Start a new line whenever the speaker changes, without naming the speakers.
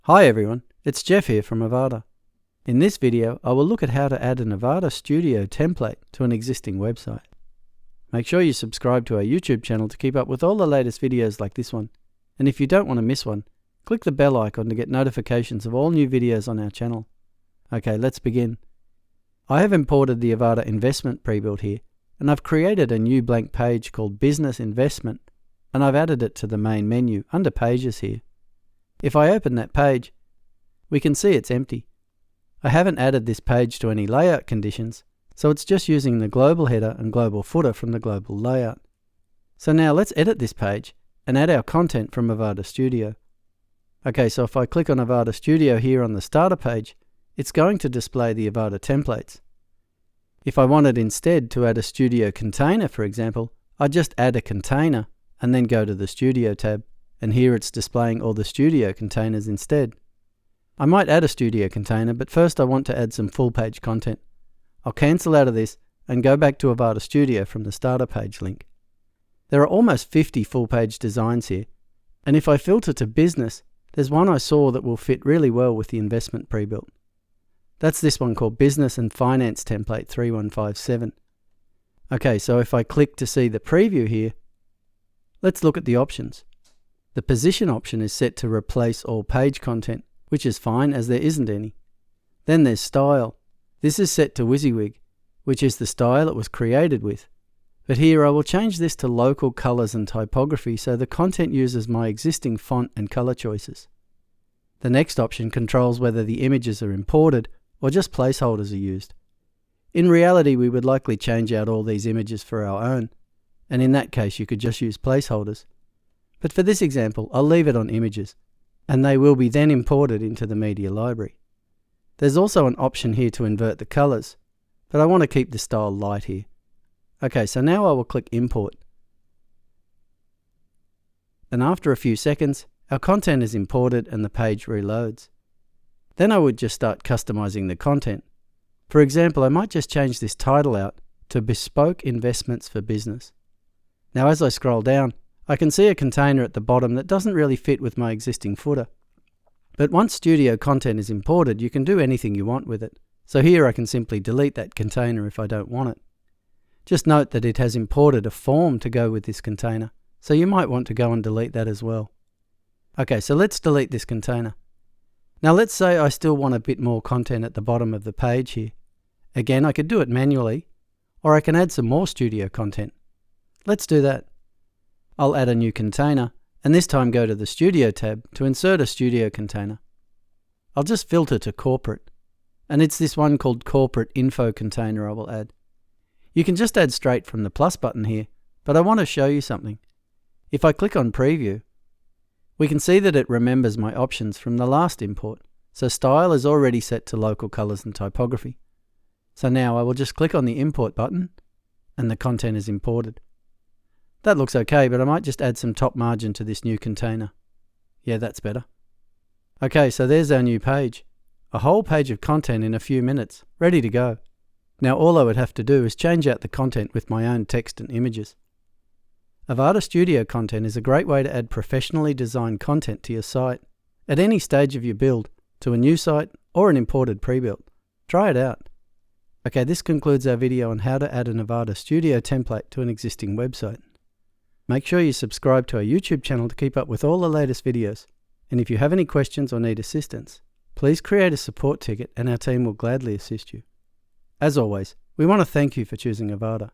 Hi everyone, it's Jeff here from Avada. In this video, I will look at how to add an Avada Studio template to an existing website. Make sure you subscribe to our YouTube channel to keep up with all the latest videos like this one. And if you don't want to miss one, click the bell icon to get notifications of all new videos on our channel. Okay, let's begin. I have imported the Avada investment pre-built here, and I've created a new blank page called Business Investment, and I've added it to the main menu under Pages here. If I open that page, we can see it's empty. I haven't added this page to any layout conditions, so it's just using the global header and global footer from the global layout. So now let's edit this page and add our content from Avada Studio. Okay, so if I click on Avada Studio here on the starter page, it's going to display the Avada templates. If I wanted instead to add a Studio container, for example, I'd just add a container and then go to the Studio tab. And here it's displaying all the Studio containers instead. I might add a Studio container, but first I want to add some full page content. I'll cancel out of this and go back to Avada Studio from the starter page link. There are almost 50 full page designs here, and if I filter to business, there's one I saw that will fit really well with the investment pre-built. That's this one called Business and Finance Template 3157. Okay, so if I click to see the preview here, let's look at the options. The position option is set to replace all page content, which is fine as there isn't any. Then there's style. This is set to WYSIWYG, which is the style it was created with. But here I will change this to local colors and typography so the content uses my existing font and color choices. The next option controls whether the images are imported or just placeholders are used. In reality, we would likely change out all these images for our own, and in that case you could just use placeholders. But for this example, I'll leave it on images, and they will be then imported into the media library. There's also an option here to invert the colors, but I want to keep the style light here. Okay, so now I will click Import. And after a few seconds, our content is imported and the page reloads. Then I would just start customizing the content. For example, I might just change this title out to Bespoke Investments for Business. Now as I scroll down, I can see a container at the bottom that doesn't really fit with my existing footer. But once Studio content is imported, you can do anything you want with it. So here I can simply delete that container if I don't want it. Just note that it has imported a form to go with this container, so you might want to go and delete that as well. Okay, so let's delete this container. Now let's say I still want a bit more content at the bottom of the page here. Again, I could do it manually, or I can add some more Studio content. Let's do that. I'll add a new container, and this time go to the Studio tab to insert a Studio container. I'll just filter to Corporate, and it's this one called Corporate Info Container I will add. You can just add straight from the plus button here, but I want to show you something. If I click on Preview, we can see that it remembers my options from the last import, so style is already set to local colors and typography. So now I will just click on the Import button, and the content is imported. That looks okay, but I might just add some top margin to this new container. Yeah, that's better. Okay, so there's our new page. A whole page of content in a few minutes, ready to go. Now all I would have to do is change out the content with my own text and images. Avada Studio content is a great way to add professionally designed content to your site, at any stage of your build, to a new site or an imported pre-built. Try it out. Okay, this concludes our video on how to add an Avada Studio template to an existing website. Make sure you subscribe to our YouTube channel to keep up with all the latest videos. And if you have any questions or need assistance, please create a support ticket and our team will gladly assist you. As always, we want to thank you for choosing Avada.